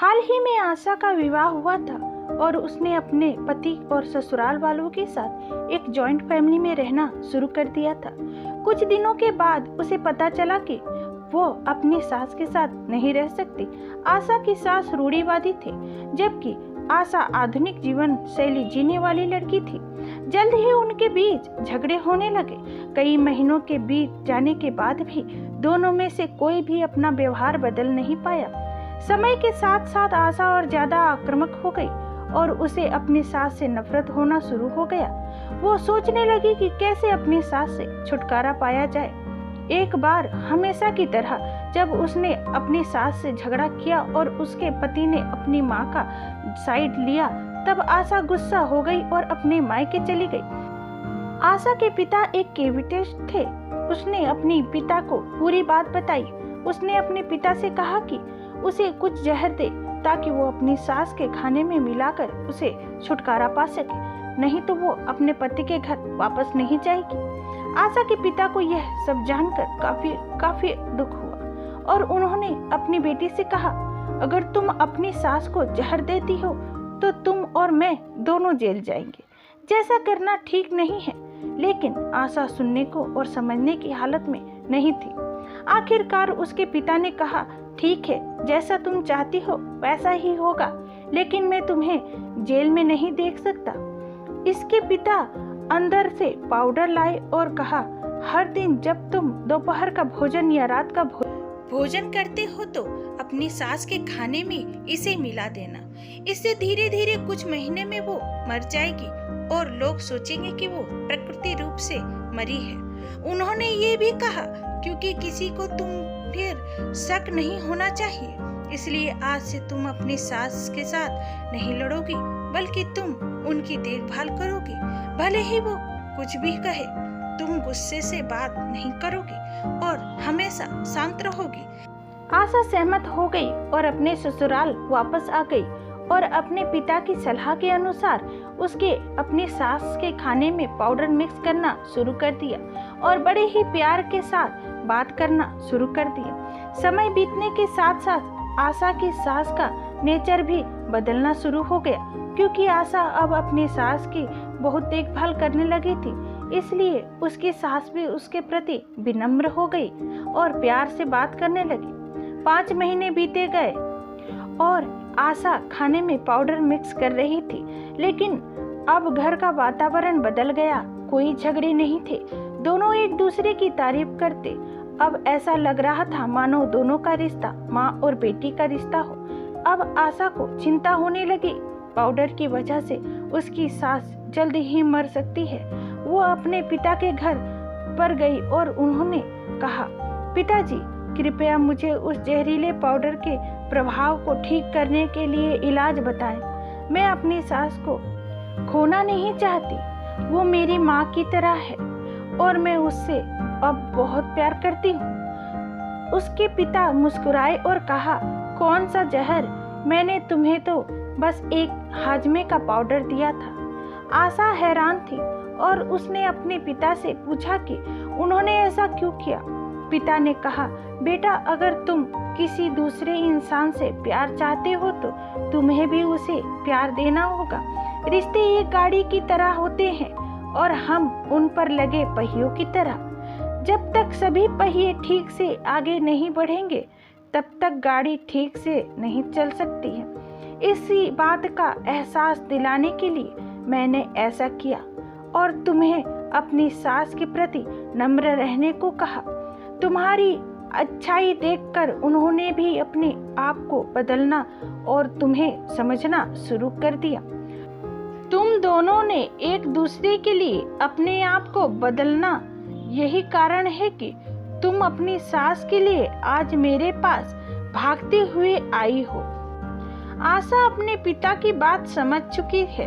हाल ही में आशा का विवाह हुआ था और उसने अपने पति और ससुराल वालों के साथ एक जॉइंट फैमिली में रहना शुरू कर दिया था। कुछ दिनों के बाद उसे पता चला कि वो अपनी सास के साथ नहीं रह सकती। आशा की सास रूढ़िवादी थी, जबकि आशा आधुनिक जीवन शैली जीने वाली लड़की थी। जल्द ही उनके बीच झगड़े होने लगे। कई महीनों के बीत जाने के बाद भी दोनों में से कोई भी अपना व्यवहार बदल नहीं पाया। समय के साथ साथ आशा और ज्यादा आक्रामक हो गई और उसे अपनी सास से नफरत होना शुरू हो गया। वो सोचने लगी कि कैसे अपनी सास से छुटकारा पाया जाए। एक बार हमेशा की तरह जब उसने अपनी सास से झगड़ा किया और उसके पति ने अपनी माँ का साइड लिया, तब आशा गुस्सा हो गई और अपने मायके चली गई। आशा के पिता एक कैपिटलिस्ट थे। उसने अपने पिता को पूरी बात बताई। उसने अपने पिता से कहा कि उसे कुछ जहर दे ताकि वो अपनी सास के खाने में मिलाकर उसे छुटकारा पा सके, नहीं तो वो अपने पति के घर वापस नहीं जाएगी। आशा के पिता को यह सब जानकर काफी दुख हुआ और उन्होंने अपनी बेटी से कहा, अगर तुम अपनी सास को जहर देती हो तो तुम और मैं दोनों जेल जाएंगे। जैसा करना ठीक नहीं है। लेकिन आशा सुनने को और समझने की हालत में नहीं थी। आखिरकार उसके पिता ने कहा, ठीक है, जैसा तुम चाहती हो वैसा ही होगा, लेकिन मैं तुम्हें जेल में नहीं देख सकता। इसके पिता अंदर से पाउडर लाए और कहा, हर दिन जब तुम दोपहर का भोजन या रात का भोजन करते हो तो अपनी सास के खाने में इसे मिला देना। इससे धीरे धीरे कुछ महीने में वो मर जाएगी और लोग सोचेंगे कि वो प्रकृति रूप से मरी है। उन्होंने ये भी कहा, क्योंकि किसी को तुम फिर शक नहीं होना चाहिए, इसलिए आज से तुम अपनी सास के साथ नहीं लड़ोगी, बल्कि तुम उनकी देखभाल करोगी। भले ही वो कुछ भी कहे, तुम गुस्से से बात नहीं करोगी और हमेशा शांत रहोगी। आशा सहमत हो गई और अपने ससुराल वापस आ गई और अपने पिता की सलाह के अनुसार उसके अपनी सास के खाने में पाउडर मिक्स करना शुरू कर दिया और बड़े ही प्यार के साथ बात करना शुरू कर दिया। समय बीतने के साथ साथ आशा की सास का नेचर भी बदलना शुरू हो गया, क्योंकि आशा अब अपनी सास की बहुत देखभाल करने लगी थी। इसलिए उसकी सास भी उसके प्रति विनम्र हो गई और प्यार से बात करने लगी। 5 महीने बीते गए और आशा खाने में पाउडर मिक्स कर रही थी, लेकिन अब घर का वातावरण बदल गया। कोई झगड़े नहीं थे, दोनों एक दूसरे की तारीफ करते। अब ऐसा लग रहा था मानो दोनों का रिश्ता माँ और बेटी का रिश्ता हो। अब आशा को चिंता होने लगी, पाउडर की वजह से उसकी सास जल्द ही मर सकती है। वो अपने पिता के घर पर गई और उन्होंने कहा, पिताजी, कृपया मुझे उस जहरीले पाउडर के प्रभाव को ठीक करने के लिए इलाज बताएं। मैं अपनी सास को खोना नहीं चाहती। वो मेरी माँ की तरह है और मैं उससे अब बहुत प्यार करती हूँ। उसके पिता मुस्कुराए और कहा, कौन सा जहर? मैंने तुम्हें तो बस एक हाजमे का पाउडर दिया था। आशा हैरान थी और उसने अपने पिता से पूछा कि उन्होंने ऐसा क्यों किया। पिता ने कहा, बेटा, अगर तुम किसी दूसरे इंसान से प्यार चाहते हो तो तुम्हें भी उसे प्यार देना होगा। रिश्ते एक गाड़ी की तरह होते हैं और हम उन पर लगे पहियों की तरह। जब तक सभी पहिए ठीक से आगे नहीं बढ़ेंगे, तब तक गाड़ी ठीक से नहीं चल सकती है। इसी बात का एहसास दिलाने के लिए मैंने ऐसा किया और तुम्हें अपनी सास के प्रति नम्र रहने को कहा। तुम्हारी अच्छाई देखकर उन्होंने भी अपने आप को बदलना और तुम्हें समझना शुरू कर दिया। तुम दोनों ने एक दूसरे के लिए अपने आप को बदलना, यही कारण है कि तुम अपनी सास के लिए आज मेरे पास भागते हुए आई हो। आशा अपने पिता की बात समझ चुकी है।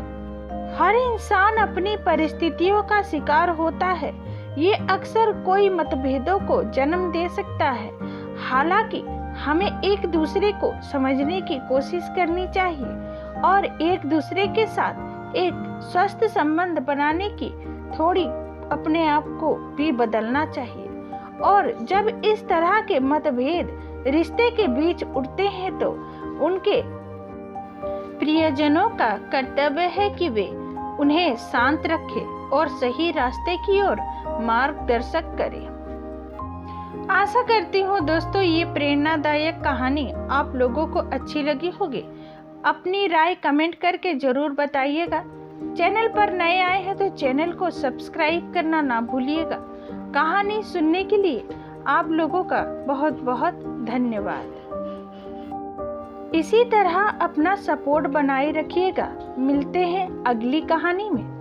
हर इंसान अपनी परिस्थितियों का शिकार होता है। ये अक्सर कोई मतभेदों को जन्म दे सकता है। हालांकि हमें एक दूसरे को समझने की कोशिश करनी चाहिए और एक दूसरे के साथ एक स्वस्थ संबंध बनाने की थोड़ी अपने आप को भी बदलना चाहिए। और जब इस तरह के मतभेद रिश्ते के बीच उठते हैं तो उनके प्रियजनों का कर्तव्य है कि वे उन्हें शांत रखें और सही रास्ते की ओर मार्गदर्शक करें। आशा करती हूँ दोस्तों ये प्रेरणादायक कहानी आप लोगों को अच्छी लगी होगी। अपनी राय कमेंट करके जरूर बताइएगा। चैनल पर नए आए हैं तो चैनल को सब्सक्राइब करना ना भूलिएगा। कहानी सुनने के लिए आप लोगों का बहुत बहुत धन्यवाद। इसी तरह अपना सपोर्ट बनाए रखिएगा। मिलते हैं अगली कहानी में।